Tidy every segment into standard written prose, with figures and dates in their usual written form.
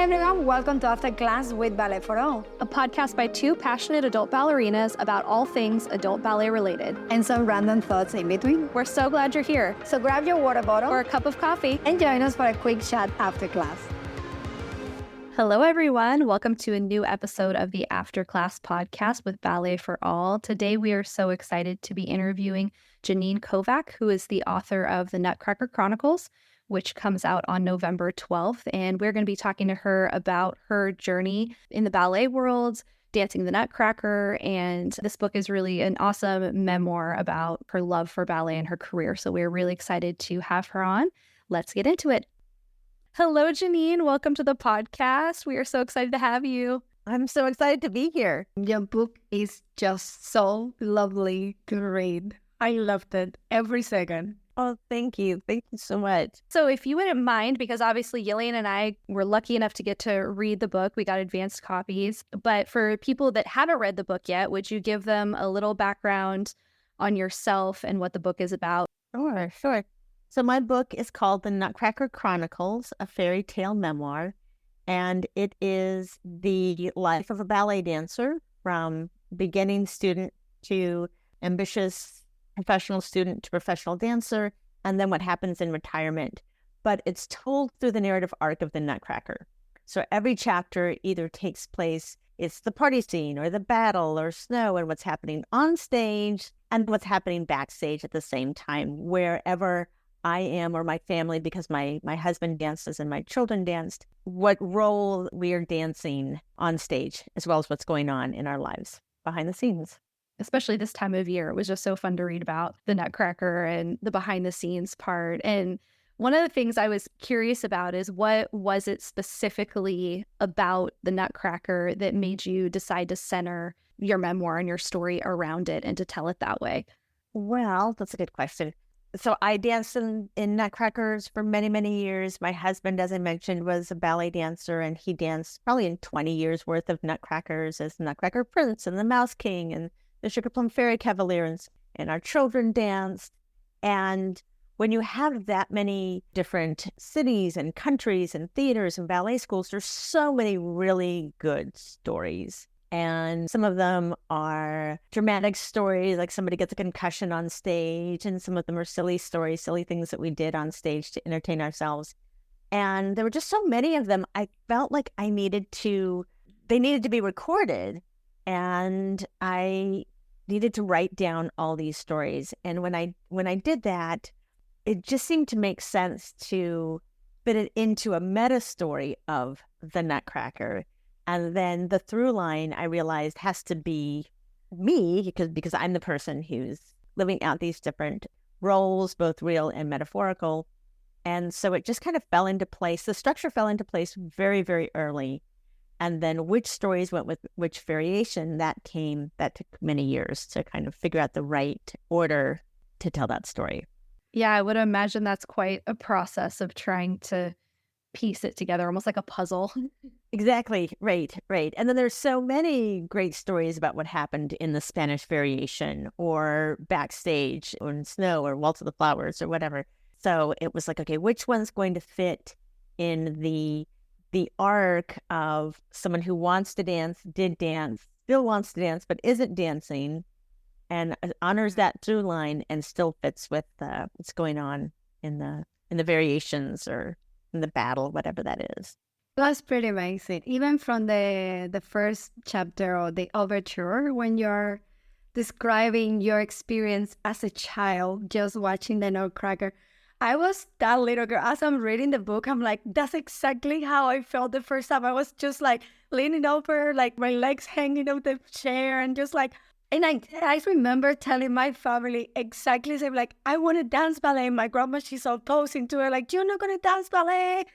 everyone, welcome to After Class with Ballet for All, a podcast by two passionate adult ballerinas about all things adult ballet related. and some random thoughts in between. We're so glad you're here. So grab your water bottle Or a cup of coffee. and join us for a quick chat after class. Hello, everyone. Welcome to a new episode of the After Class podcast with Ballet for All. Today, we are so excited to be interviewing Janine Kovac, who is the author of the Nutcracker Chronicles, which comes out on November 12th. And we're going to be talking to her about her journey in the ballet world, dancing the Nutcracker. And this book is really an awesome memoir about her love for ballet and her career. So we're really excited to have her on. Let's get into it. Hello, Janine. Welcome to the podcast. We are so excited to have you. I'm so excited to be here. Your book is just so lovely to read. I loved it every second. Oh, thank you. Thank you so much. So if you wouldn't mind, because obviously Yelena and I were lucky enough to get to read the book. We got advanced copies. But for people that haven't read the book yet, would you give them a little background on yourself and what the book is about? Sure. So my book is called The Nutcracker Chronicles, a fairy tale memoir. And it is the life of a ballet dancer from beginning student to ambitious professional student to professional dancer, and then what happens in retirement. But it's told through the narrative arc of the Nutcracker. So every chapter either takes place, it's the party scene or the battle or snow and what's happening on stage and what's happening backstage at the same time, wherever I am or my family, because my husband dances and my children danced, what role we are dancing on stage, as well as what's going on in our lives behind the scenes. Especially this time of year. It was just so fun to read about the Nutcracker and the behind the scenes part. And one of the things I was curious about is what was it specifically about the Nutcracker that made you decide to center your memoir and your story around it and to tell it that way? Well, that's a good question. So I danced in Nutcrackers for many, many years. My husband, as I mentioned, was a ballet dancer, and he danced probably in 20 years worth of Nutcrackers as the Nutcracker Prince and the Mouse King and the Sugar Plum Fairy Cavaliers, and our children danced. And when you have that many different cities and countries and theaters and ballet schools, there's so many really good stories. And some of them are dramatic stories, like somebody gets a concussion on stage, and some of them are silly stories, silly things that we did on stage to entertain ourselves. And there were just so many of them. I felt like they needed to be recorded, and I needed to write down all these stories. And when I did that, it just seemed to make sense to fit it into a meta story of the Nutcracker. And then the through line, I realized, has to be me, because I'm the person who's living out these different roles, both real and metaphorical. And so it just kind of fell into place. The structure fell into place very, very early. And then which stories went with which variation, that took many years to kind of figure out the right order to tell that story. Yeah, I would imagine that's quite a process of trying to piece it together, almost like a puzzle. Exactly. Right. And then there's so many great stories about what happened in the Spanish variation or backstage or in snow or Waltz of the Flowers or whatever. So it was like, okay, which one's going to fit in the arc of someone who wants to dance, did dance, still wants to dance, but isn't dancing, and honors that through line and still fits with what's going on in the variations or in the battle, whatever that is. That's pretty amazing. Even from the first chapter or the overture, when you're describing your experience as a child just watching the Nutcracker, I was that little girl. As I'm reading the book, I'm like, that's exactly how I felt the first time. I was just like leaning over, like my legs hanging out the chair and just like, and I remember telling my family exactly the same, like, I want to dance ballet. My grandma, she's opposing to it, like, you're not going to dance ballet.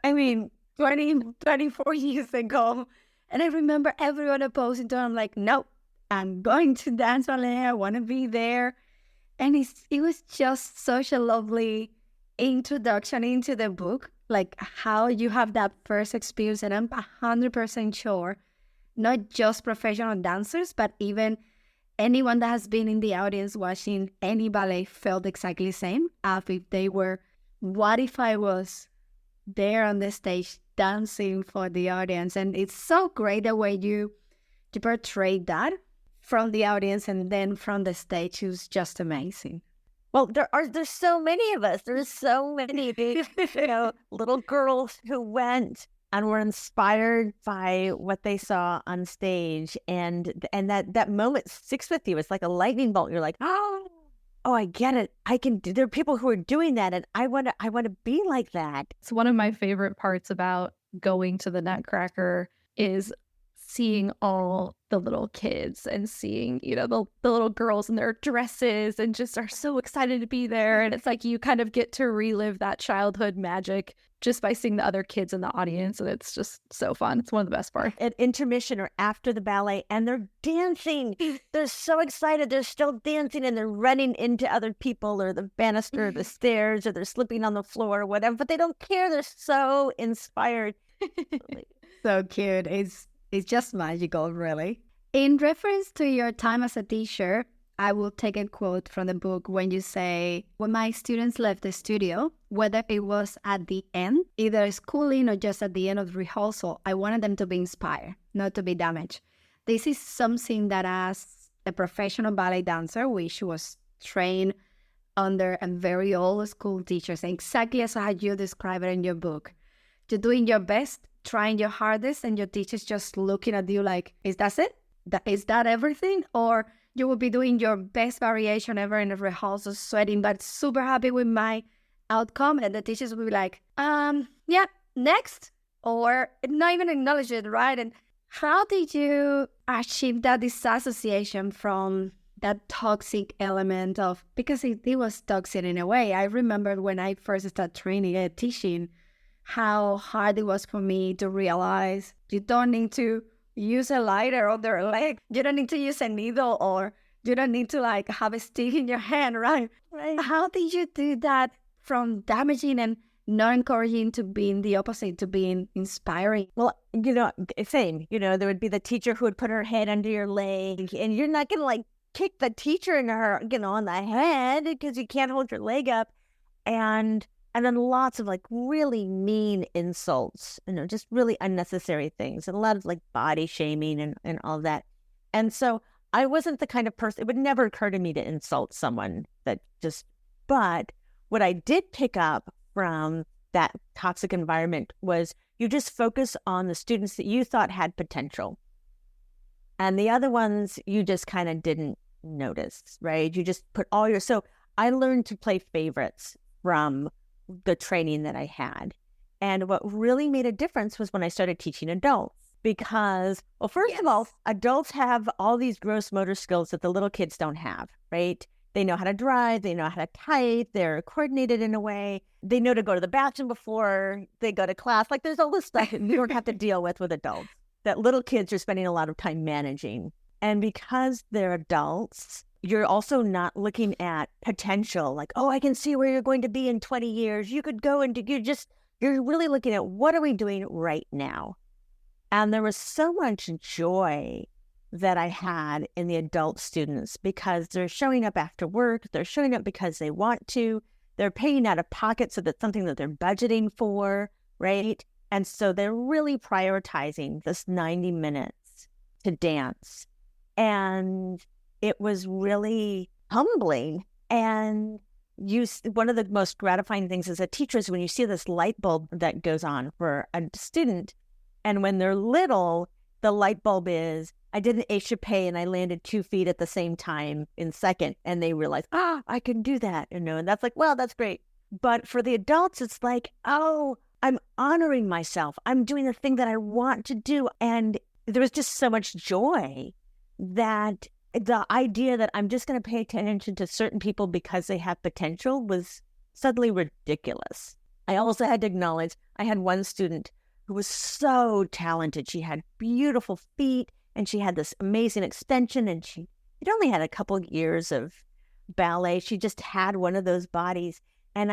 I mean, 24 years ago. And I remember everyone opposing to it. I'm like, no, I'm going to dance ballet. I want to be there. And it was just such a lovely introduction into the book, like how you have that first experience. And I'm 100% sure, not just professional dancers, but even anyone that has been in the audience watching any ballet felt exactly the same. If they were, what if I was there on the stage dancing for the audience. And it's so great the way you portray that from the audience and then from the stage. Is just amazing. Well, there's so many of us. There's so many little girls who went and were inspired by what they saw on stage, and that moment sticks with you. It's like a lightning bolt. You're like, oh, I get it. I can do. There are people who are doing that, and I want to be like that. It's one of my favorite parts about going to the Nutcracker is seeing all the little kids and seeing, the little girls in their dresses and just are so excited to be there. And it's like you kind of get to relive that childhood magic just by seeing the other kids in the audience. And it's just so fun. It's one of the best parts. At intermission or after the ballet, and they're dancing. They're so excited. They're still dancing and they're running into other people or the banister or the stairs, or they're slipping on the floor or whatever, but they don't care. They're so inspired. So cute. It's just magical, really. In reference to your time as a teacher, I will take a quote from the book when you say, when my students left the studio, whether it was at the end, either schooling or just at the end of rehearsal, I wanted them to be inspired, not to be damaged. This is something that as a professional ballet dancer, which was trained under a very old school teachers, exactly as how you describe it in your book. You're doing your best, trying your hardest, and your teacher's just looking at you like, is that it? Is that everything? Or you will be doing your best variation ever in a rehearsal, sweating, but super happy with my outcome. And the teachers will be like, yeah, next. Or not even acknowledge it, right? And how did you achieve that disassociation from that toxic element of, because it was toxic in a way. I remember when I first started training and teaching, how hard it was for me to realize you don't need to use a lighter on their leg. You don't need to use a needle, or you don't need to have a stick in your hand, right? How did you do that from damaging and not encouraging to being the opposite, to being inspiring? Well, same. There would be the teacher who would put her head under your leg, and you're not going to kick the teacher in her, on the head because you can't hold your leg up. And then lots of really mean insults, just really unnecessary things, and a lot of body shaming and all that. And so I wasn't the kind of person, it would never occur to me to insult someone but what I did pick up from that toxic environment was you just focus on the students that you thought had potential. And the other ones you just kind of didn't notice, right? You just put so I learned to play favorites from the training that I had. And what really made a difference was when I started teaching adults, because, well, first of all, adults have all these gross motor skills that the little kids don't have, right? They know how to drive, they know how to type, they're coordinated in a way, they know to go to the bathroom before they go to class. There's all this stuff that we don't have to deal with adults, that little kids are spending a lot of time managing. And because they're adults, you're also not looking at potential, I can see where you're going to be in 20 years. You could go and you're really looking at what are we doing right now? And there was so much joy that I had in the adult students because they're showing up after work. They're showing up because they want to. They're paying out of pocket, so that's something that they're budgeting for, right? And so they're really prioritizing this 90 minutes to dance. And it was really humbling. And one of the most gratifying things as a teacher is when you see this light bulb that goes on for a student. And when they're little, the light bulb is, I did an échappé and I landed 2 feet at the same time in second. And they realize, I can do that. And that's well, that's great. But for the adults, it's I'm honoring myself. I'm doing the thing that I want to do. And there was just so much joy that the idea that I'm just going to pay attention to certain people because they have potential was suddenly ridiculous. I also had to acknowledge I had one student who was so talented. She had beautiful feet and she had this amazing extension, and she'd only had a couple of years of ballet. She just had one of those bodies. And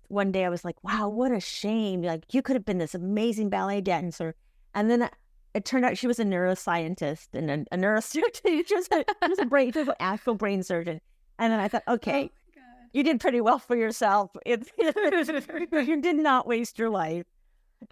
one day I was like, wow, what a shame. You could have been this amazing ballet dancer. And then it turned out she was a neuroscientist and a neurosurgeon. She was an actual brain surgeon. And then I thought, okay, you did pretty well for yourself. You did not waste your life.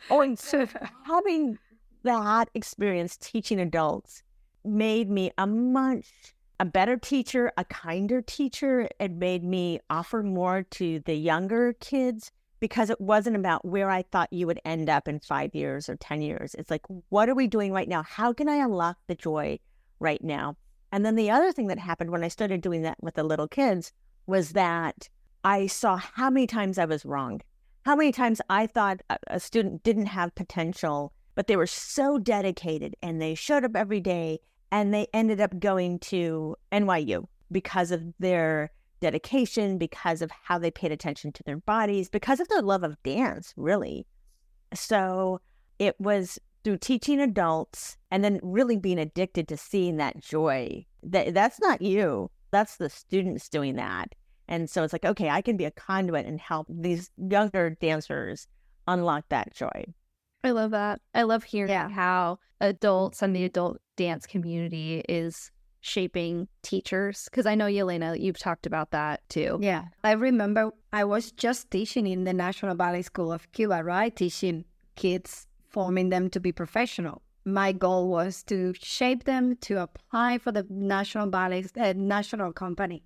Oh, and so having that experience teaching adults made me a better teacher, a kinder teacher. It made me offer more to the younger kids because it wasn't about where I thought you would end up in 5 years or 10 years. It's like, what are we doing right now? How can I unlock the joy right now? And then the other thing that happened when I started doing that with the little kids was that I saw how many times I was wrong, how many times I thought a student didn't have potential, but they were so dedicated and they showed up every day and they ended up going to NYU because of their dedication, because of how they paid attention to their bodies, because of their love of dance, really. So it was through teaching adults and then really being addicted to seeing that joy. That's not you. That's the students doing that. And so it's like, okay, I can be a conduit and help these younger dancers unlock that joy. I love that. I love hearing how adults and the adult dance community is shaping teachers. Because I know, Yelena, you've talked about that too. Yeah. I remember I was just teaching in the National Ballet School of Cuba, right? Teaching kids, forming them to be professional. My goal was to shape them to apply for the National Ballet, national company.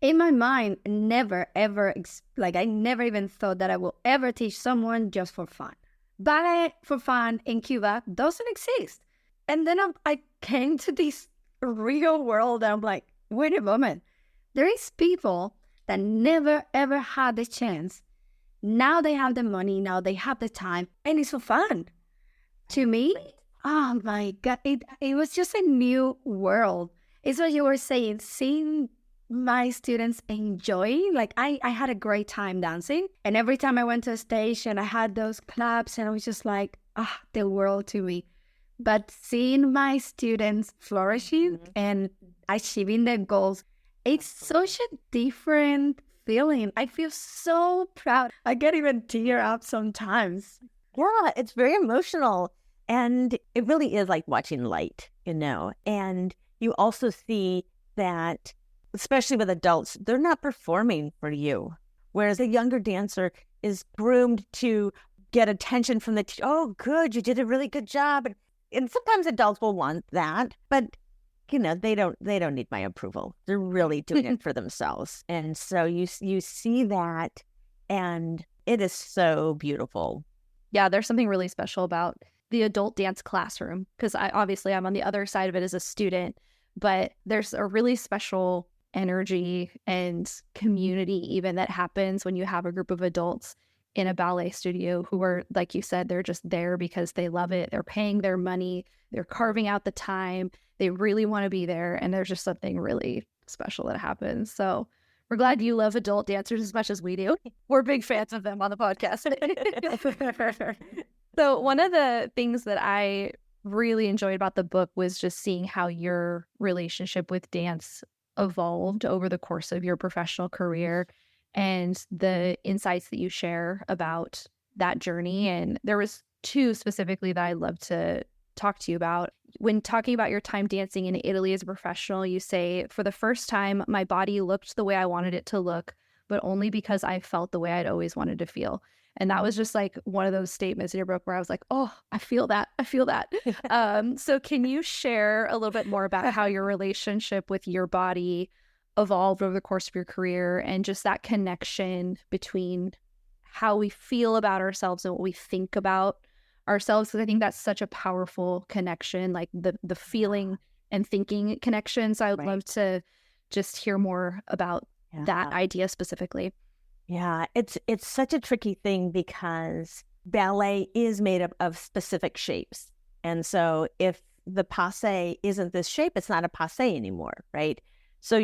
In my mind, never, ever, I never even thought that I will ever teach someone just for fun. Ballet for fun in Cuba doesn't exist. And then I came to this real world and I'm like, wait a moment. There is people that never, ever had the chance. Now they have the money, now they have the time, and it's for fun. To me, oh my God, it was just a new world. It's what you were saying, seeing my students enjoying. Like I had a great time dancing, and every time I went to a stage and I had those claps, and I was just like, the world to me. But seeing my students flourishing and achieving their goals, it's such a different feeling. I feel so proud. I get even tear up sometimes. Yeah, it's very emotional. And it really is like watching light, and you also see that, especially with adults, they're not performing for you. Whereas a younger dancer is groomed to get attention from the teacher. Oh, good, you did a really good job. And sometimes adults will want that, but they don't need my approval. They're really doing it for themselves. And so you see that, and it is so beautiful. Yeah, there's something really special about the adult dance classroom, because I'm on the other side of it as a student, but there's a really special energy and community even that happens when you have a group of adults in a ballet studio who are, like you said, they're just there because they love it. They're paying their money. They're carving out the time. They really want to be there. And there's just something really special that happens. So we're glad you love adult dancers as much as we do. We're big fans of them on the podcast. So one of the things that I really enjoyed about the book was just seeing how your relationship with dance evolved over the course of your professional career and the insights that you share about that journey. And there was two specifically that I'd love to talk to you about. When talking about your time dancing in Italy as a professional, you say, for the first time, my body looked the way I wanted it to look, but only because I felt the way I'd always wanted to feel. And that was just like one of those statements in your book where I was like, oh, I feel that. I feel that. So can you share a little bit more about how your relationship with your body evolved over the course of your career and just that connection between how we feel about ourselves and what we think about ourselves? Because I think that's such a powerful connection, like the feeling and thinking connection. So I would love to just hear more about that idea specifically. Yeah, it's such a tricky thing because ballet is made up of specific shapes. And so if the passe isn't this shape, it's not a passe anymore, right? So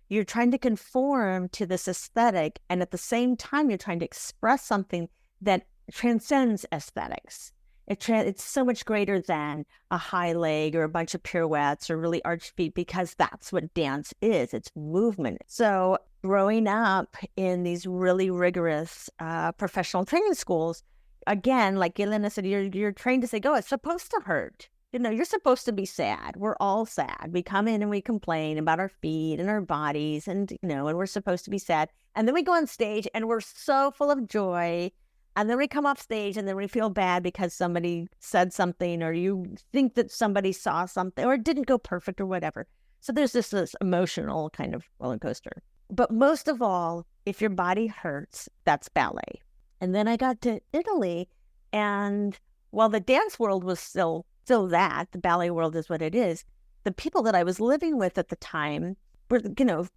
you're trying to conform to this aesthetic, and at the same time you're trying to express something that transcends aesthetics. It's so much greater than a high leg or a bunch of pirouettes or really arched feet, because that's what dance is. It's movement. So growing up in these really rigorous professional training schools, again, like Yelena said, you're trained to say, "Go, it's supposed to hurt. You're supposed to be sad. We're all sad. We come in and we complain about our feet and our bodies, and and we're supposed to be sad. And then we go on stage and we're so full of joy. And then we come off stage and then we feel bad because somebody said something, or you think that somebody saw something, or it didn't go perfect or whatever. So there's this emotional kind of roller coaster. But most of all, if your body hurts, that's ballet. And then I got to Italy, and while the dance world was still that, the ballet world is what it is, the people that I was living with at the time were,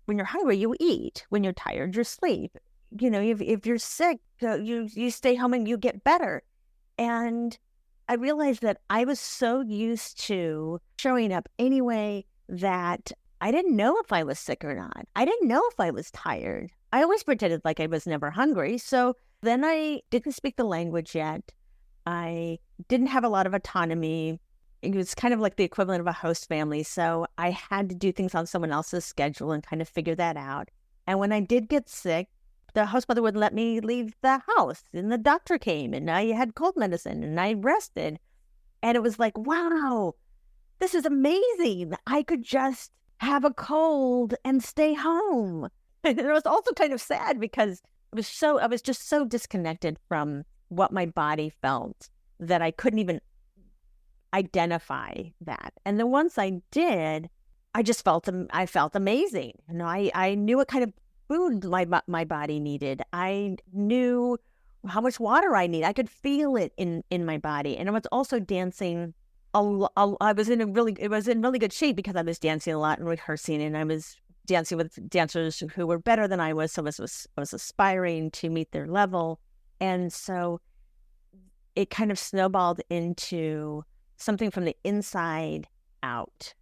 when you're hungry, you eat. When you're tired, you sleep. If you're sick, you stay home and you get better. And I realized that I was so used to showing up anyway that I didn't know if I was sick or not. I didn't know if I was tired. I always pretended like I was never hungry. So then I didn't speak the language yet. I didn't have a lot of autonomy. It was kind of like the equivalent of a host family. So I had to do things on someone else's schedule and kind of figure that out. And when I did get sick, the host mother wouldn't let me leave the house. And the doctor came and I had cold medicine and I rested. And it was like, wow, this is amazing. I could just have a cold and stay home. And it was also kind of sad because I was just so disconnected from what my body felt that I couldn't even identify that. And then once I did, I felt amazing. I knew what kind of food my body needed. I knew how much water I need. I could feel it in my body. And I was also dancing. I was in really good shape because I was dancing a lot and rehearsing, and I was dancing with dancers who were better than I was. So I was aspiring to meet their level. And so it kind of snowballed into something from the inside out.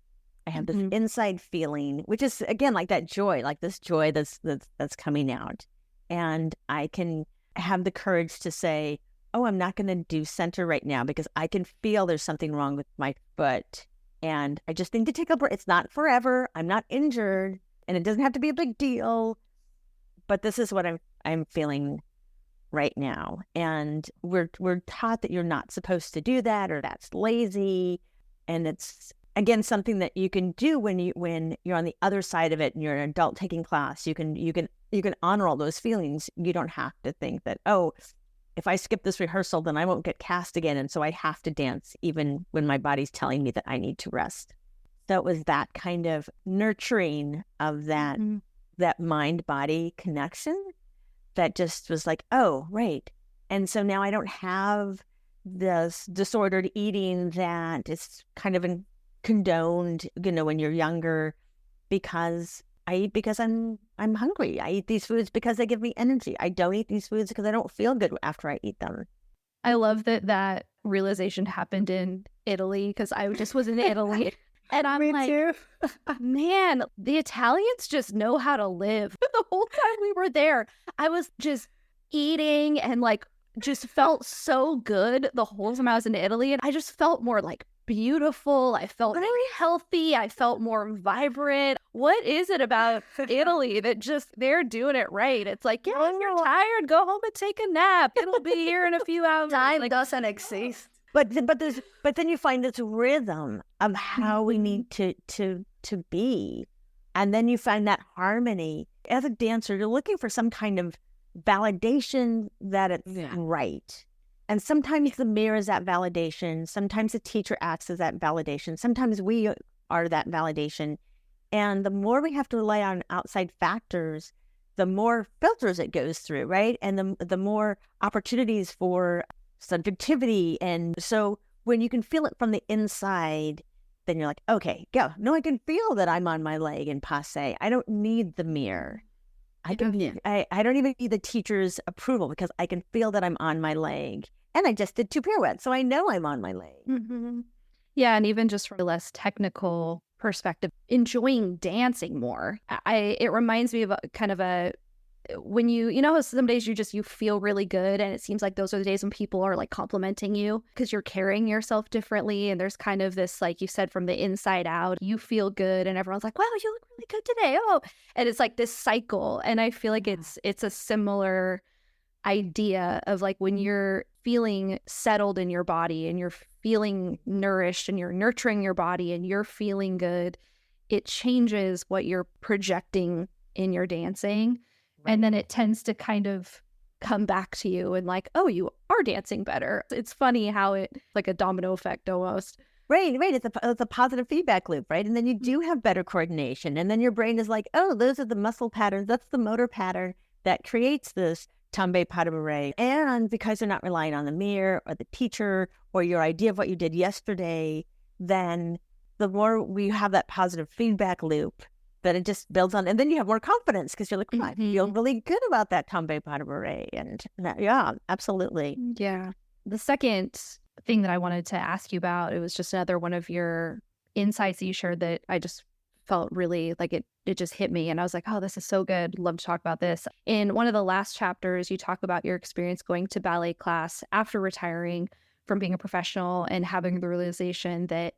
I have this inside feeling, which is, again, like that joy, like this joy that's coming out. And I can have the courage to say, oh, I'm not going to do center right now because I can feel there's something wrong with my foot. And I just need to take a break. It's not forever. I'm not injured. And it doesn't have to be a big deal. But this is what I'm feeling right now. And we're taught that you're not supposed to do that, or that's lazy. And it's, again, something that you can do when you're on the other side of it and you're an adult taking class. You can honor all those feelings. You don't have to think that, oh, if I skip this rehearsal, then I won't get cast again. And so I have to dance even when my body's telling me that I need to rest. So it was that kind of nurturing of that mind-body connection that just was like, oh, right. And so now I don't have this disordered eating that is kind of condoned, when you're younger, because I eat because I'm hungry. I eat these foods because they give me energy. I don't eat these foods because I don't feel good after I eat them. I love that realization happened in Italy, because I just was in Italy. And I'm Me like, too. man, the Italians just know how to live. The whole time we were there, I was just eating and just felt so good the whole time I was in Italy. And I just felt more beautiful. I felt really healthy. I felt more vibrant. What is it about Italy that just they're doing it right? It's like, yeah, if you're tired, go home and take a nap. It'll be here in a few hours. Time doesn't exist. But then you find this rhythm of how we need to be. And then you find that harmony. As a dancer, you're looking for some kind of validation that it's right. And sometimes the mirror is that validation. Sometimes the teacher acts as that validation. Sometimes we are that validation. And the more we have to rely on outside factors, the more filters it goes through, right? And the more opportunities for subjectivity. And so when you can feel it from the inside, then you're like, okay, go. No, I can feel that I'm on my leg in passe. I don't need the mirror. I don't even need the teacher's approval because I can feel that I'm on my leg. And I just did 2 pirouettes, so I know I'm on my leg. Mm-hmm. Yeah, and even just from a less technical perspective, enjoying dancing more. It reminds me of when how some days you feel really good, and it seems like those are the days when people are complimenting you because you're carrying yourself differently, and there's kind of this, like you said, from the inside out, you feel good and everyone's like, wow, you look really good today. Oh, and it's like this cycle. And I feel like it's a similar idea of when you're feeling settled in your body and you're feeling nourished and you're nurturing your body and you're feeling good, it changes what you're projecting in your dancing. Right. And then it tends to kind of come back to you and like, oh, you are dancing better. It's funny how it's like a domino effect almost. Right. It's a positive feedback loop, right? And then you do have better coordination. And then your brain is like, oh, those are the muscle patterns. That's the motor pattern that creates this tombe pas de bourrée. And because you're not relying on the mirror or the teacher or your idea of what you did yesterday, then the more we have that positive feedback loop, that it just builds on. And then you have more confidence because you're like, I feel really good about that tombe pas de bourrée. And yeah, absolutely. Yeah. The second thing that I wanted to ask you about, it was just another one of your insights that you shared that I just felt really like it just hit me. And I was like, oh, this is so good. Love to talk about this. In one of the last chapters, you talk about your experience going to ballet class after retiring from being a professional and having the realization that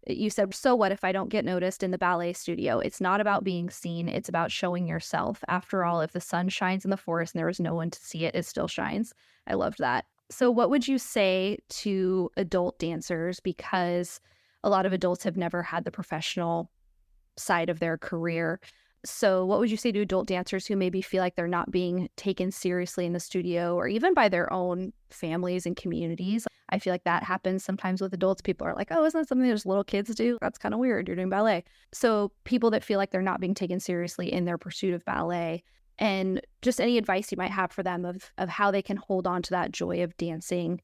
you said, so what if I don't get noticed in the ballet studio? It's not about being seen. It's about showing yourself. After all, if the sun shines in the forest and there was no one to see it, it still shines. I loved that. So what would you say to adult dancers? Because a lot of adults have never had the professional side of their career. So what would you say to adult dancers who maybe feel like they're not being taken seriously in the studio or even by their own families and communities? I feel like that happens sometimes with adults. People are like, oh, isn't that something that just little kids do? That's kind of weird. You're doing ballet. So people that feel like they're not being taken seriously in their pursuit of ballet, and just any advice you might have for them of how they can hold on to that joy of dancing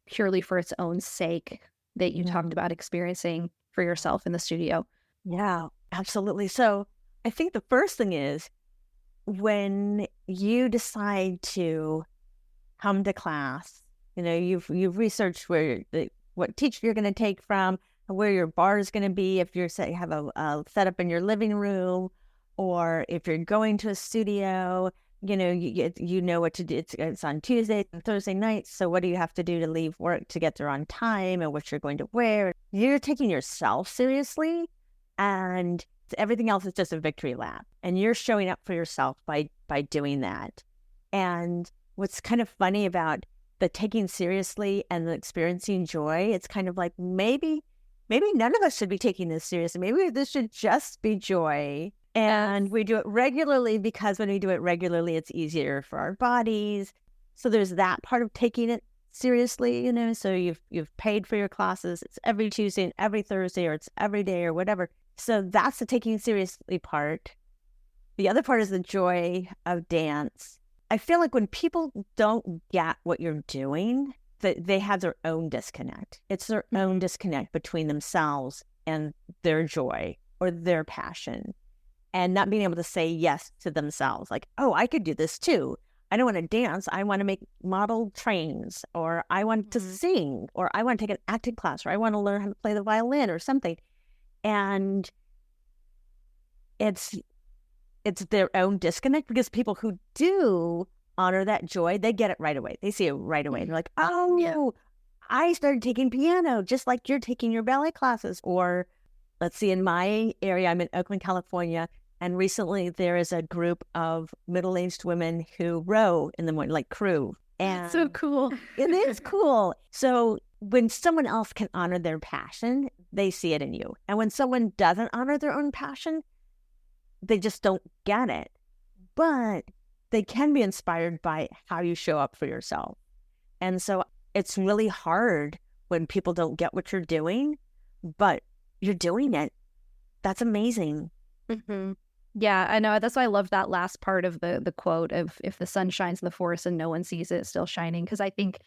purely for its own sake that you talked about experiencing for yourself in the studio. Yeah, absolutely. So I think the first thing is when you decide to come to class, you've researched what teacher you're going to take from, where your bar is going to be, if you have a setup in your living room, or if you're going to a studio, you know what to do. It's on Tuesday and Thursday nights. So what do you have to do to leave work to get there on time, and what you're going to wear? You're taking yourself seriously, and everything else is just a victory lap. And you're showing up for yourself by doing that. And what's kind of funny about the taking seriously and the experiencing joy, it's kind of like maybe none of us should be taking this seriously. Maybe this should just be joy. And we do it regularly because when we do it regularly, it's easier for our bodies. So there's that part of taking it seriously, so you've paid for your classes. It's every Tuesday and every Thursday, or it's every day or whatever. So that's the taking seriously part. The other part is the joy of dance. I feel like when people don't get what you're doing, that they have their own disconnect. It's their own disconnect between themselves and their joy or their passion, and not being able to say yes to themselves. Like, oh, I could do this too. I don't want to dance. I want to make model trains, or I want to sing, or I want to take an acting class, or I want to learn how to play the violin or something. And it's their own disconnect, because people who do honor that joy, they get it right away. They see it right away. They're like, oh, yeah. I started taking piano just like you're taking your ballet classes. Or let's see, in my area, I'm in Oakland, California, and recently there is a group of middle-aged women who row in the morning, like crew. And so cool. It is cool. So when someone else can honor their passion, they see it in you. And when someone doesn't honor their own passion, they just don't get it. But they can be inspired by how you show up for yourself. And so it's really hard when people don't get what you're doing, but you're doing it. That's amazing. Mm-hmm. Yeah, I know. That's why I love that last part of the quote of, if the sun shines in the forest and no one sees it, it's still shining. Because I think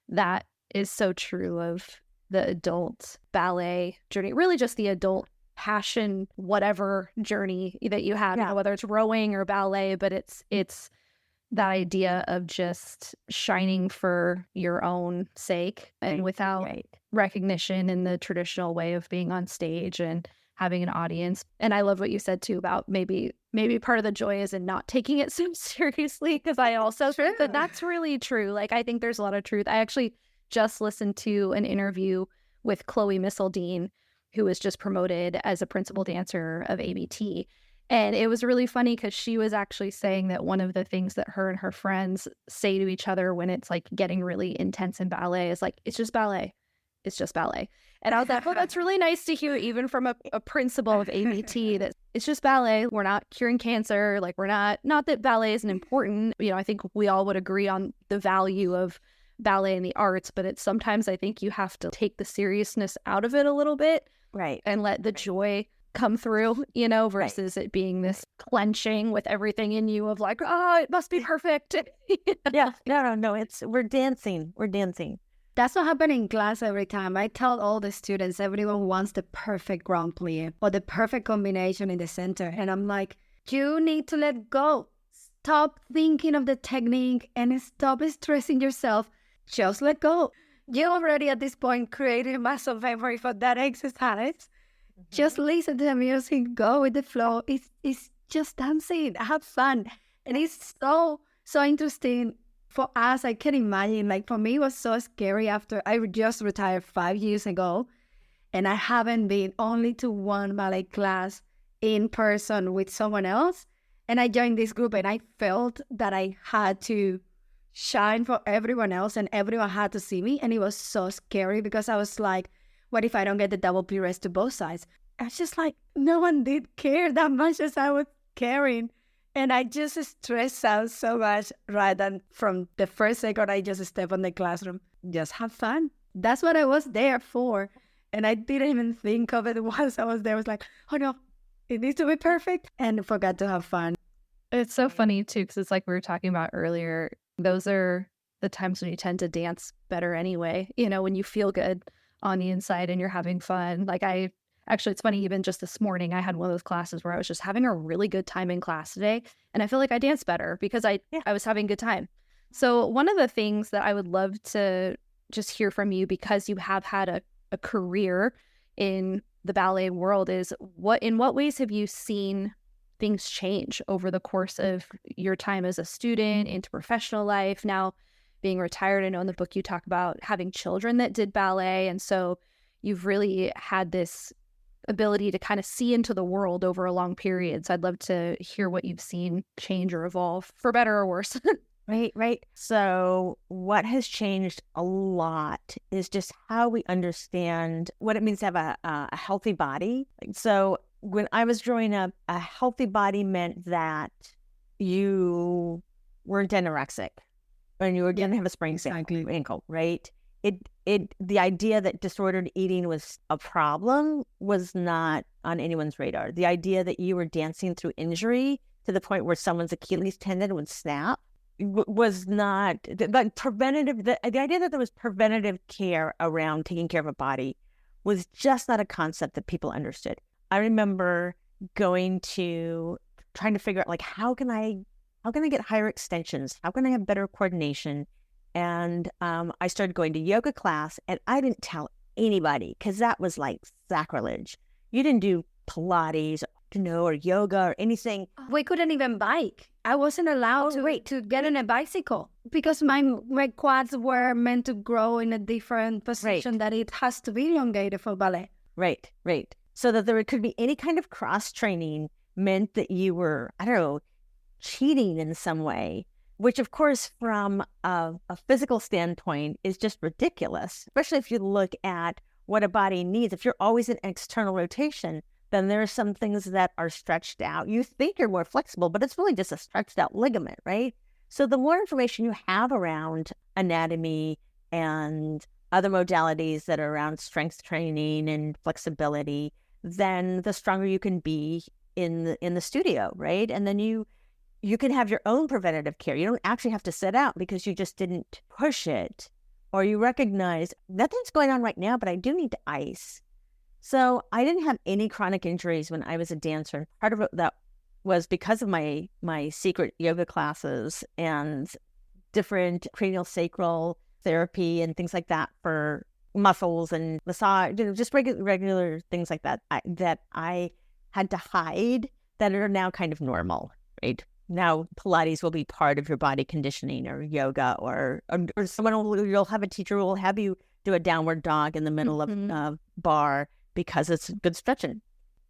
that is so true of the adult ballet journey, really just the adult passion, whatever journey that you have, whether it's rowing or ballet, but it's that idea of just shining for your own sake and without recognition in the traditional way of being on stage and having an audience. And I love what you said too about maybe part of the joy is in not taking it so seriously, because I also think that that's really true. Like, I think there's a lot of truth. I actually just listened to an interview with Chloe Missildine, who was just promoted as a principal dancer of ABT. And it was really funny because she was actually saying that one of the things that her and her friends say to each other when it's like getting really intense in ballet is like, it's just ballet. It's just ballet. And I was like, well, that's really nice to hear, even from a principal of ABT, that it's just ballet. We're not curing cancer. Like, we're not that ballet isn't important. I think we all would agree on the value of ballet and the arts, but it's sometimes I think you have to take the seriousness out of it a little bit. Right. And let the joy come through, versus it being this clenching with everything in you of like, oh, it must be perfect. Yeah. No. We're dancing. That's what happened in class every time. I tell all the students, everyone wants the perfect grand plie or the perfect combination in the center. And I'm like, you need to let go. Stop thinking of the technique and stop stressing yourself. Just let go. You already at this point created a muscle memory for that exercise. Just listen to the music, go with the flow. It's just dancing, have fun. And it's so interesting. For us, I can imagine, like for me, it was so scary after I just retired 5 years ago. And I haven't been only to one ballet class in person with someone else. And I joined this group and I felt that I had to shine for everyone else and everyone had to see me. And it was so scary because I was like, what if I don't get the double pires to both sides? I was just like, no one did care that much as I was caring. And I just stressed out so much rather than from the first second I just step on the classroom. Just have fun. That's what I was there for. And I didn't even think of it once I was there. I was like, oh no, it needs to be perfect. And forgot to have fun. It's so funny too, because it's like we were talking about earlier. Those are the times when you tend to dance better anyway. When you feel good on the inside and you're having fun. Like actually, it's funny, even just this morning, I had one of those classes where I was just having a really good time in class today. And I feel like I danced better because I was having a good time. So one of the things that I would love to just hear from you, because you have had a career in the ballet world, is in what ways have you seen things change over the course of your time as a student into professional life, now being retired? I know in the book you talk about having children that did ballet. And so you've really had this ability to kind of see into the world over a long period. So I'd love to hear what you've seen change or evolve, for better or worse. Right. So what has changed a lot is just how we understand what it means to have a healthy body. So when I was growing up, a healthy body meant that you weren't anorexic and you didn't have a sprained ankle, right? The idea that disordered eating was a problem was not on anyone's radar. The idea that you were dancing through injury to the point where someone's Achilles tendon would snap was not preventative. The idea that there was preventative care around taking care of a body was just not a concept that people understood. I remember trying to figure out, like, how can I get higher extensions? How can I have better coordination? And I started going to yoga class, and I didn't tell anybody because that was like sacrilege. You didn't do Pilates, or yoga or anything. We couldn't even bike. I wasn't allowed to get on a bicycle because my quads were meant to grow in a different position that it has to be elongated for ballet. Right. So that there could be any kind of cross training meant that you were, cheating in some way, which of course from a physical standpoint is just ridiculous, especially if you look at what a body needs. If you're always in external rotation, then there are some things that are stretched out. You think you're more flexible, but it's really just a stretched out ligament, right? So the more information you have around anatomy and other modalities that are around strength training and flexibility, then the stronger you can be in the studio, right? And then you can have your own preventative care. You don't actually have to sit out because you just didn't push it, or you recognize nothing's going on right now, but I do need to ice. So I didn't have any chronic injuries when I was a dancer. Part of it that was because of my secret yoga classes and different cranial sacral therapy and things like that for muscles and massage, just regular things like that that I had to hide that are now kind of normal, right? Now Pilates will be part of your body conditioning, or yoga, or you'll have a teacher who will have you do a downward dog in the middle of bar because it's good stretching.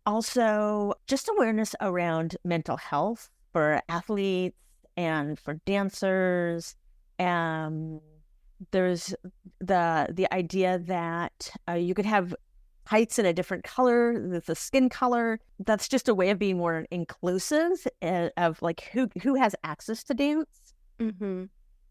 Also, just awareness around mental health for athletes and for dancers. There's the idea that you could have heights in a different color, the skin color. That's just a way of being more inclusive of like who has access to dance. Mm-hmm.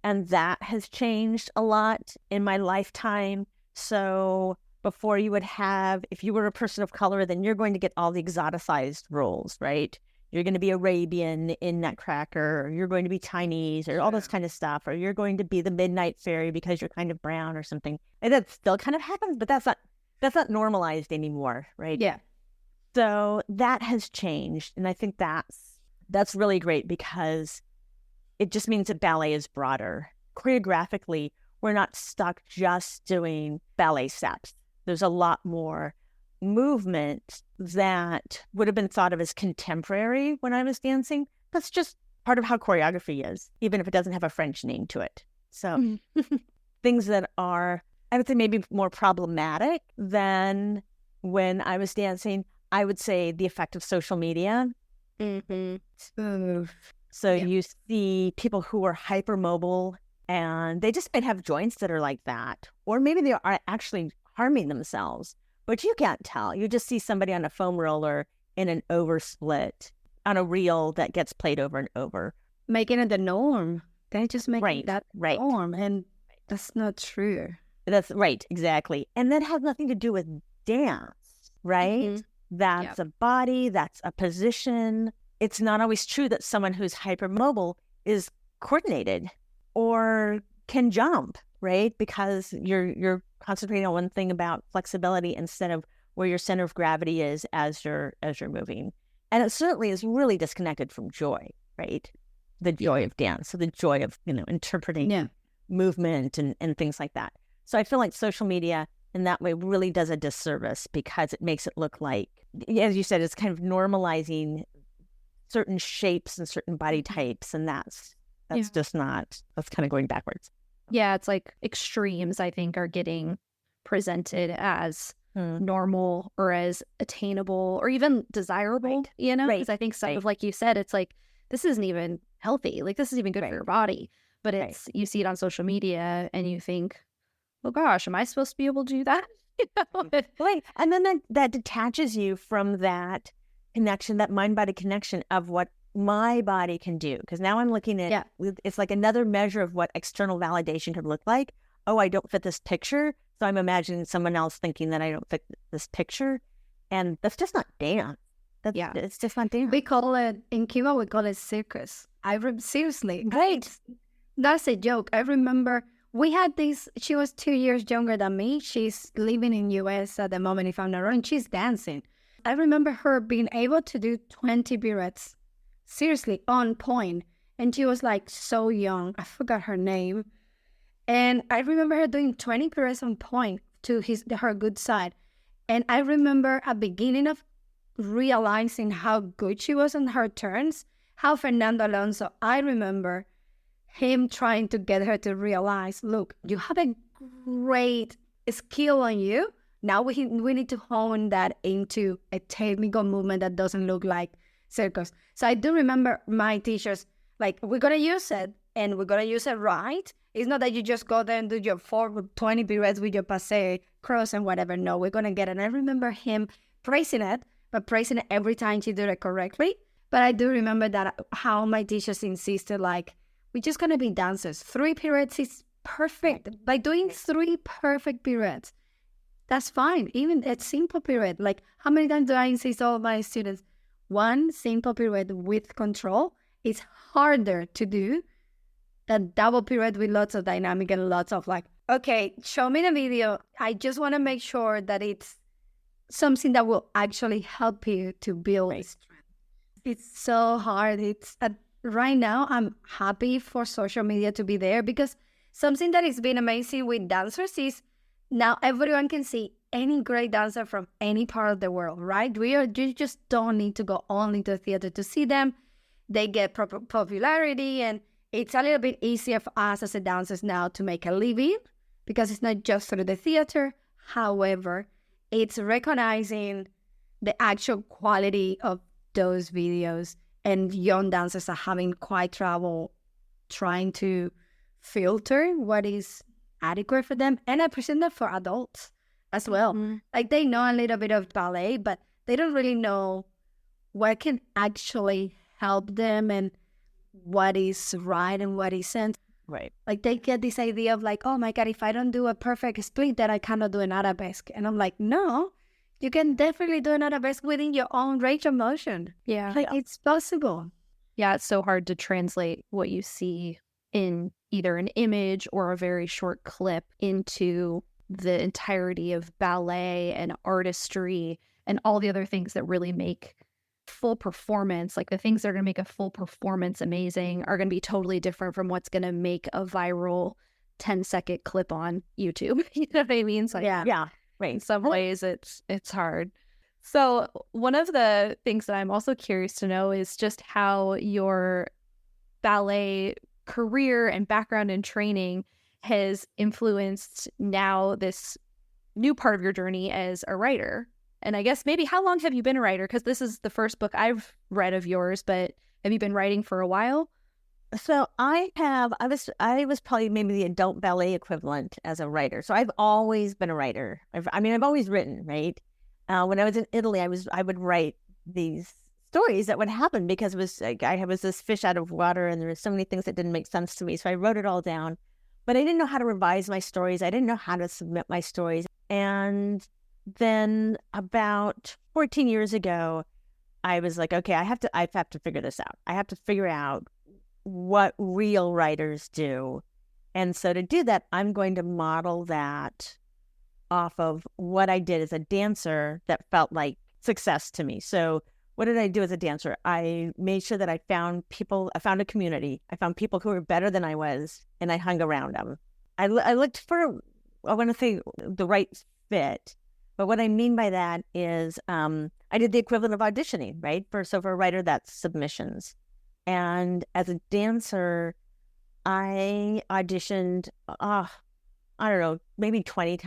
And that has changed a lot in my lifetime. So before you would have, if you were a person of color, then you're going to get all the exoticized roles, right? You're going to be Arabian in Nutcracker, or you're going to be Chinese, or all this kind of stuff, or you're going to be the Midnight Fairy because you're kind of brown or something. And that still kind of happens, but that's not normalized anymore, right? Yeah. So that has changed, and I think that's really great because it just means that ballet is broader. Choreographically, we're not stuck just doing ballet steps. There's a lot more movement that would have been thought of as contemporary when I was dancing. That's just part of how choreography is, even if it doesn't have a French name to it. So things that are, I would say, maybe more problematic than when I was dancing, I would say the effect of social media. Mm-hmm. So you see people who are hypermobile and they just might have joints that are like that. Or maybe they are actually harming themselves, but you can't tell. You just see somebody on a foam roller in an oversplit on a reel that gets played over and over. Making it the norm. They're just making that right. norm. And that's not true. That's right, exactly. And that has nothing to do with dance, right? Mm-hmm. That's a body, that's a position. It's not always true that someone who's hypermobile is coordinated or can jump, right? Because you're concentrating on one thing about flexibility instead of where your center of gravity is as you're moving. And it certainly is really disconnected from joy, right? The joy of dance, so the joy of, interpreting movement and things like that. So I feel like social media in that way really does a disservice because it makes it look like, as you said, it's kind of normalizing certain shapes and certain body types, and that's just not, that's kind of going backwards. Yeah, it's like extremes, I think, are getting presented as normal or as attainable or even desirable, because I think some of, like you said, it's like, this isn't even healthy. Like, this isn't even good for your body. But it's, you see it on social media and you think, oh gosh, am I supposed to be able to do that? Right. And then that detaches you from that connection, that mind-body connection of what my body can do. Because now I'm looking at, it's like another measure of what external validation could look like. Oh, I don't fit this picture. So I'm imagining someone else thinking that I don't fit this picture. And that's just not dance. It's just not dance. We call it, in Cuba, we call it circus. Seriously. Right. That's a joke. I remember we had this, she was 2 years younger than me. She's living in US at the moment, if I'm not wrong. She's dancing. I remember her being able to do 20 pirouettes. Seriously, on point. And she was like so young. I forgot her name. And I remember her doing 20 pirouettes on point to her good side. And I remember at the beginning of realizing how good she was on her turns, how Fernando Alonso, I remember him trying to get her to realize, look, you have a great skill on you. Now we need to hone that into a technical movement that doesn't look like circus. So I do remember my teachers, like, we're going to use it and we're going to use it right. It's not that you just go there and do your 20 pirouettes with your passe, cross and whatever. No, we're going to get it. And I remember him praising it, but praising it every time she did it correctly. But I do remember that how my teachers insisted, like, we're just going to be dancers. 3 pirouettes is perfect. By doing 3 perfect pirouettes, that's fine. Even a simple pirouette. Like, how many times do I insist all my students? 1 simple pirouette with control is harder to do than double pirouette with lots of dynamic and lots of like, okay, show me the video. I just want to make sure that it's something that will actually help you to build strength. It's so hard. Right now, I'm happy for social media to be there because something that has been amazing with dancers is now everyone can see any great dancer from any part of the world, right? You just don't need to go only to the theater to see them. They get proper popularity, and it's a little bit easier for us as a dancers now to make a living because it's not just through the theater. However, it's recognizing the actual quality of those videos, and young dancers are having quite trouble trying to filter what is adequate for them. And I present that for adults. as well. Like they know a little bit of ballet, but they don't really know what can actually help them and what is right and what isn't. Right. Like they get this idea of like, oh my God, if I don't do a perfect split, then I cannot do an arabesque. And I'm like, no, you can definitely do an arabesque within your own range of motion. Yeah. Like it's possible. Yeah, it's so hard to translate what you see in either an image or a very short clip into the entirety of ballet and artistry and all the other things that really make full performance, like the things that are going to make a full performance amazing, are going to be totally different from what's going to make a viral 10-second clip on YouTube. You know what I mean? It's like, Yeah. Right. in some ways it's hard. So one of the things that I'm also curious to know is just how your ballet career and background and training has influenced now this new part of your journey as a writer. And I guess maybe how long have you been a writer? Because this is the first book I've read of yours, but have you been writing for a while? So I was probably maybe the adult ballet equivalent as a writer. So I've always been a writer. I've always written, right? When I was in Italy, I would write these stories that would happen because it was like I was this fish out of water, and there were so many things that didn't make sense to me. So I wrote it all down, but I didn't know how to revise my stories. I didn't know how to submit my stories. And then about 14 years ago, I was like, okay, I have to figure this out. I have to figure out what real writers do. And so to do that, I'm going to model that off of what I did as a dancer that felt like success to me. So what did I do as a dancer? I made sure that I found a community. I found people who were better than I was, and I hung around them. I looked for, I want to say, the right fit. But what I mean by that is I did the equivalent of auditioning, right? For a writer, that's submissions. And as a dancer, I auditioned, I don't know, maybe 20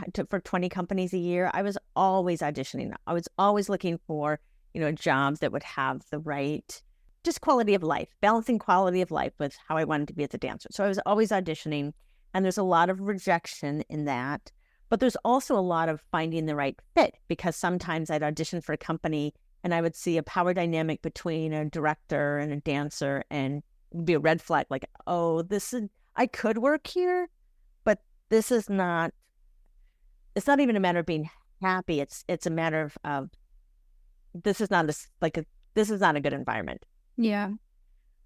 companies a year. I was always auditioning. I was always looking for, jobs that would have the right, just quality of life, balancing quality of life with how I wanted to be as a dancer. So I was always auditioning, and there's a lot of rejection in that. But there's also a lot of finding the right fit, because sometimes I'd audition for a company and I would see a power dynamic between a director and a dancer, and it'd be a red flag, like, oh, I could work here, but this is not, it's not even a matter of being happy. It's a matter of this is not a good environment. Yeah.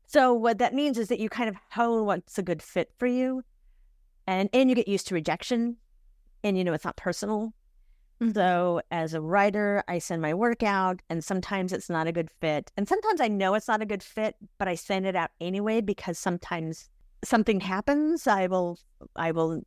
So what that means is that you kind of hone what's a good fit for you, and you get used to rejection, and it's not personal. Mm-hmm. So as a writer, I send my work out, and sometimes it's not a good fit. And sometimes I know it's not a good fit, but I send it out anyway, because sometimes something happens. I will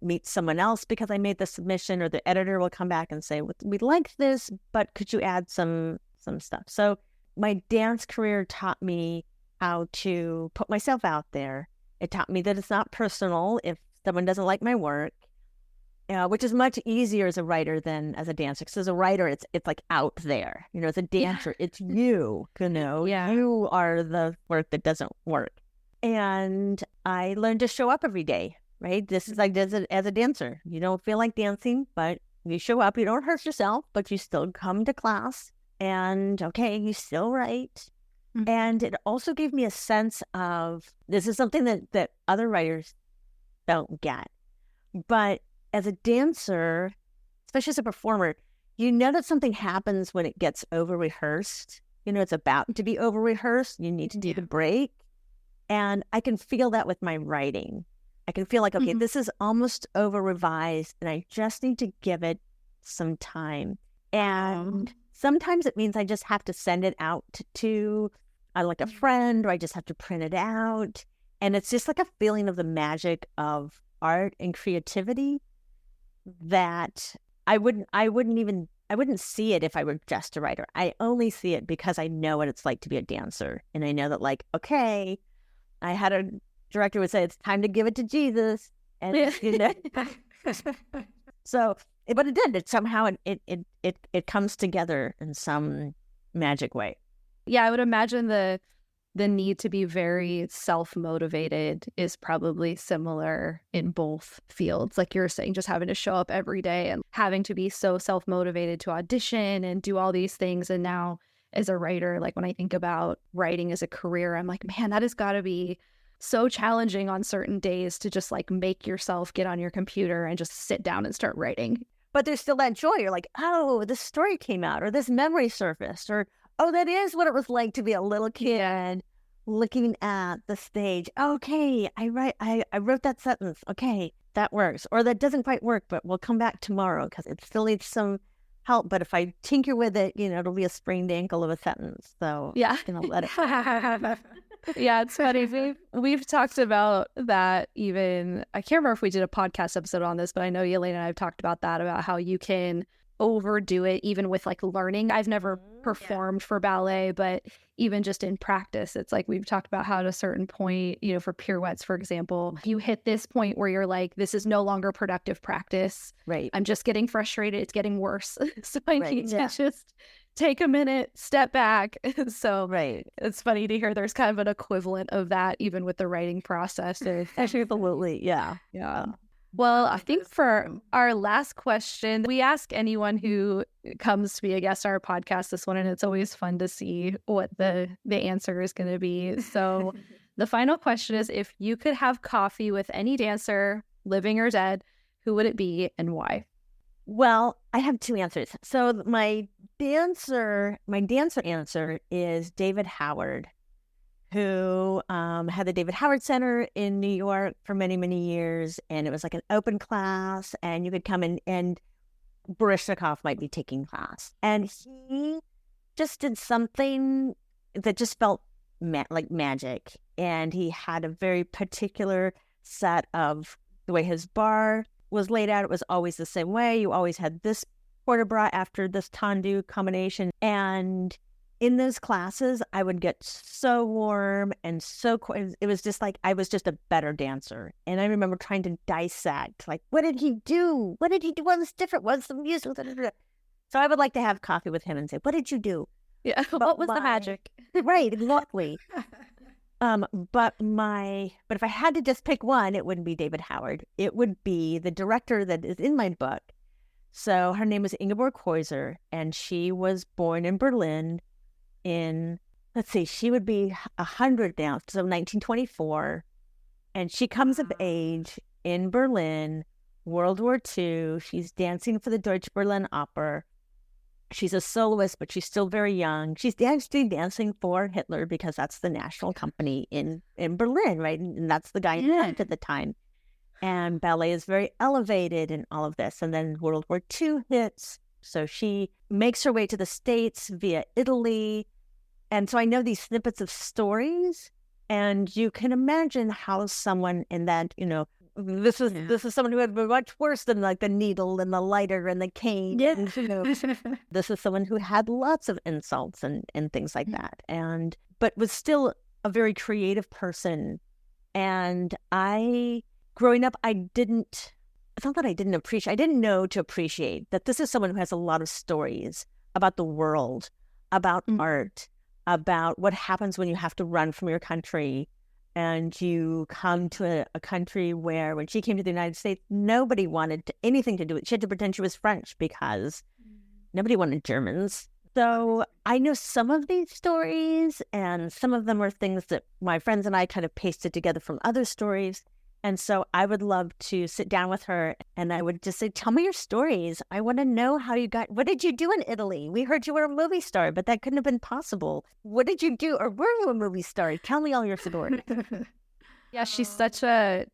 meet someone else because I made the submission, or the editor will come back and say, we like this, but could you add some stuff? So my dance career taught me how to put myself out there. It taught me that it's not personal if someone doesn't like my work. Which is much easier as a writer than as a dancer. Because as a writer, it's like out there. As a dancer, it's you. You are the work that doesn't work. And I learned to show up every day. Right? This is like as a dancer. You don't feel like dancing, but you show up. You don't hurt yourself, but you still come to class. And you still write. Mm-hmm. And it also gave me a sense of, this is something that other writers don't get, but as a dancer, especially as a performer, you know that something happens when it gets over-rehearsed. It's about to be over-rehearsed. You need to do the break. And I can feel that with my writing. I can feel like, okay, this is almost over-revised, and I just need to give it some time. And sometimes it means I just have to send it out to like a friend, or I just have to print it out. And it's just like a feeling of the magic of art and creativity that I wouldn't see it if I were just a writer. I only see it because I know what it's like to be a dancer. And I know that, like, okay, I had a director would say, it's time to give it to Jesus. And, so, but it did. It somehow, it comes together in some magic way. Yeah, I would imagine the the need to be very self-motivated is probably similar in both fields. Like you're saying, just having to show up every day and having to be so self-motivated to audition and do all these things. And now as a writer, like when I think about writing as a career, I'm like, man, that has got to be so challenging on certain days to just like make yourself get on your computer and just sit down and start writing. But there's still that joy. You're like, oh, this story came out, or this memory surfaced, or, oh, that is what it was like to be a little kid looking at the stage. Okay, I wrote that sentence. Okay, that works. Or that doesn't quite work, but we'll come back tomorrow because it still needs some help. But if I tinker with it, it'll be a sprained ankle of a sentence. So yeah, let it. Yeah, it's funny. We've talked about that even. I can't remember if we did a podcast episode on this, but I know Yelena and I have talked about that, about how you can overdo it even with like learning. I've never performed for ballet, but even just in practice, it's like we've talked about how at a certain point, for pirouettes, for example, you hit this point where you're like, this is no longer productive practice. Right. I'm just getting frustrated. It's getting worse. So I need to just take a minute, step back. So it's funny to hear there's kind of an equivalent of that even with the writing process. Absolutely. Yeah. Well, I think for our last question, we ask anyone who comes to be a guest on our podcast this one, and it's always fun to see what the answer is going to be. So the final question is, if you could have coffee with any dancer, living or dead, who would it be and why? Well, I have two answers. So my dancer answer is David Howard, who had the David Howard Center in New York for many, many years. And it was like an open class, and you could come in, and Baryshnikov might be taking class. And he just did something that just felt like magic. And he had a very particular set of the way his bar was laid out. It was always the same way. You always had this port de bras after this tendu combination. And in those classes, I would get so warm and so cold. It was just like I was just a better dancer. And I remember trying to dissect, like, what did he do? What did he do? What was different? What's the music? So I would like to have coffee with him and say, what did you do? Yeah, what was the magic? Right, exactly. But if I had to just pick one, it wouldn't be David Howard. It would be the director that is in my book. So her name is Ingeborg Heuser, and she was born in Berlin in, she would be 100 now, so 1924. And she comes of age in Berlin, World War II. She's dancing for the Deutsche Berlin Oper. She's a soloist, but she's still very young. She's actually dancing for Hitler because that's the national company in Berlin, right? And that's the guy in charge at the time. And ballet is very elevated in all of this. And then World War II hits. So she makes her way to the States via Italy. And so I know these snippets of stories. And you can imagine how someone in that, this is someone who had been much worse than like the needle and the lighter and the cane. Yeah. And, this is someone who had lots of insults and things like that. But was still a very creative person. And growing up, I didn't know to appreciate that this is someone who has a lot of stories about the world, about art, about what happens when you have to run from your country. And you come to a country where, when she came to the United States, nobody wanted anything to do with it. She had to pretend she was French because nobody wanted Germans. So I know some of these stories, and some of them are things that my friends and I kind of pasted together from other stories. And so I would love to sit down with her, and I would just say, tell me your stories. I want to know what did you do in Italy? We heard you were a movie star, but that couldn't have been possible. What did you do? Or were you a movie star? Tell me all your stories. Yeah, she's to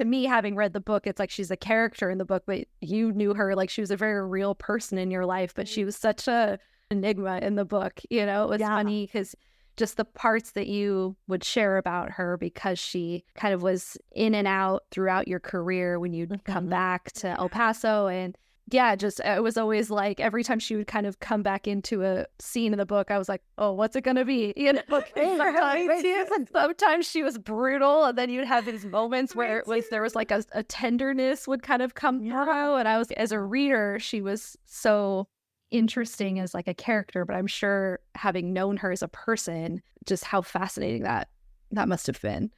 me, having read the book, it's like she's a character in the book, but you knew her like she was a very real person in your life, but she was such a enigma in the book. It was funny because just the parts that you would share about her, because she kind of was in and out throughout your career when you'd come back to El Paso. And it was always like every time she would kind of come back into a scene in the book, I was like, oh, what's it going to be? Sometimes she was brutal, and then you'd have these moments where there was like a tenderness would kind of come through. And I was, as a reader, she was so interesting as like a character, but I'm sure having known her as a person, just how fascinating that must have been.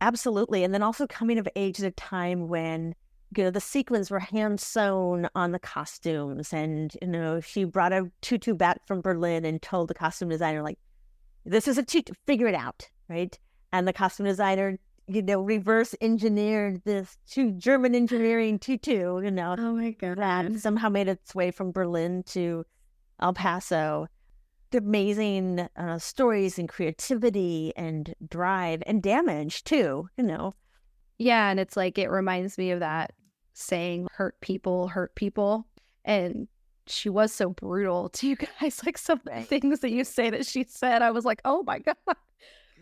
Absolutely. And then also coming of age at a time when, the sequins were hand sewn on the costumes. And, she brought a tutu back from Berlin and told the costume designer, like, this is a tutu, figure it out. Right. And the costume designer, reverse engineered this German engineering tutu, Oh my God. that somehow made its way from Berlin to El Paso. Amazing stories and creativity and drive and damage too, Yeah, and it's like, it reminds me of that saying, hurt people. And she was so brutal to you guys. Like, some of the things that you say that she said, I was like, oh my God.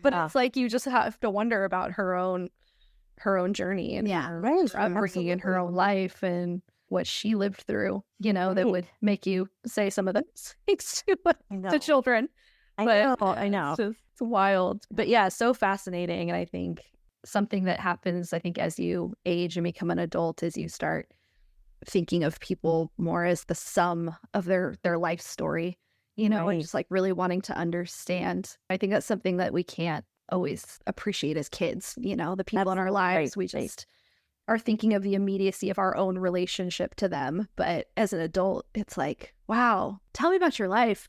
But it's like, you just have to wonder about her own journey and her upbringing and her own life and what she lived through, that would make you say some of those things to children. I know. It's wild. But yeah, so fascinating. And I think something that happens, as you age and become an adult, is you start thinking of people more as the sum of their life story, and just like really wanting to understand. I think that's something that we can't always appreciate as kids, the people in our lives. We just are thinking of the immediacy of our own relationship to them. But as an adult, it's like, wow, tell me about your life.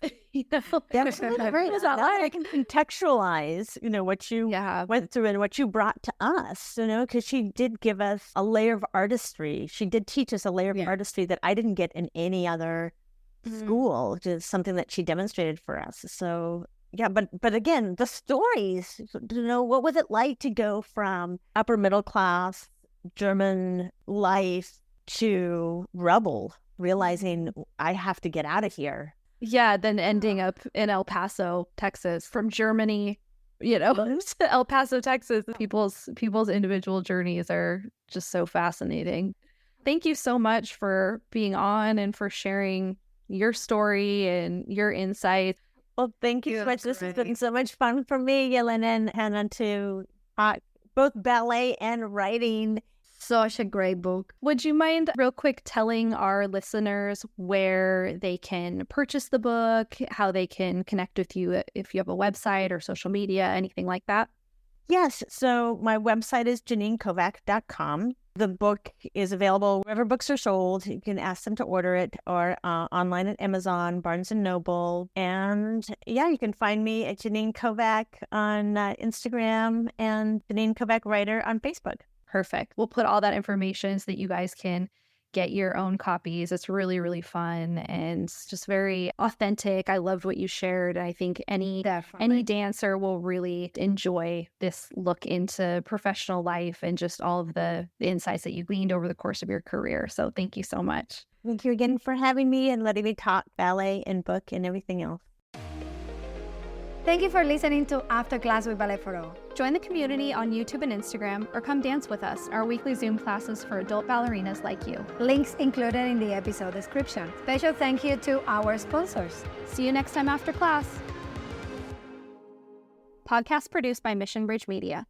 Absolutely right. I can contextualize, what you went through and what you brought to us, because she did give us a layer of artistry. She did teach us a layer of artistry that I didn't get in any other school, just something that she demonstrated for us. So yeah, but again, the stories, what was it like to go from upper middle class German life to rebel, realizing I have to get out of here. Yeah, then ending up in El Paso, Texas, from Germany, to El Paso, Texas. People's individual journeys are just so fascinating. Thank you so much for being on and for sharing your story and your insights. Well, thank you so much. This has been so much fun for me, Yelena and Hannah, to both ballet and writing. Such a great book. Would you mind real quick telling our listeners where they can purchase the book, how they can connect with you if you have a website or social media, anything like that? Yes. So my website is JanineKovac.com. The book is available wherever books are sold. You can ask them to order it, or online at Amazon, Barnes & Noble. And yeah, you can find me at Janine Kovac on Instagram and Janine Kovac Writer on Facebook. Perfect. We'll put all that information so that you guys can get your own copies. It's really, really fun and just very authentic. I loved what you shared. I think any dancer will really enjoy this look into professional life and just all of the insights that you gleaned over the course of your career. So thank you so much. Thank you again for having me and letting me talk ballet and book and everything else. Thank you for listening to After Class with Ballet for All. Join the community on YouTube and Instagram, or come dance with us, our weekly Zoom classes for adult ballerinas like you. Links included in the episode description. Special thank you to our sponsors. See you next time after class. Podcast produced by Mission Bridge Media.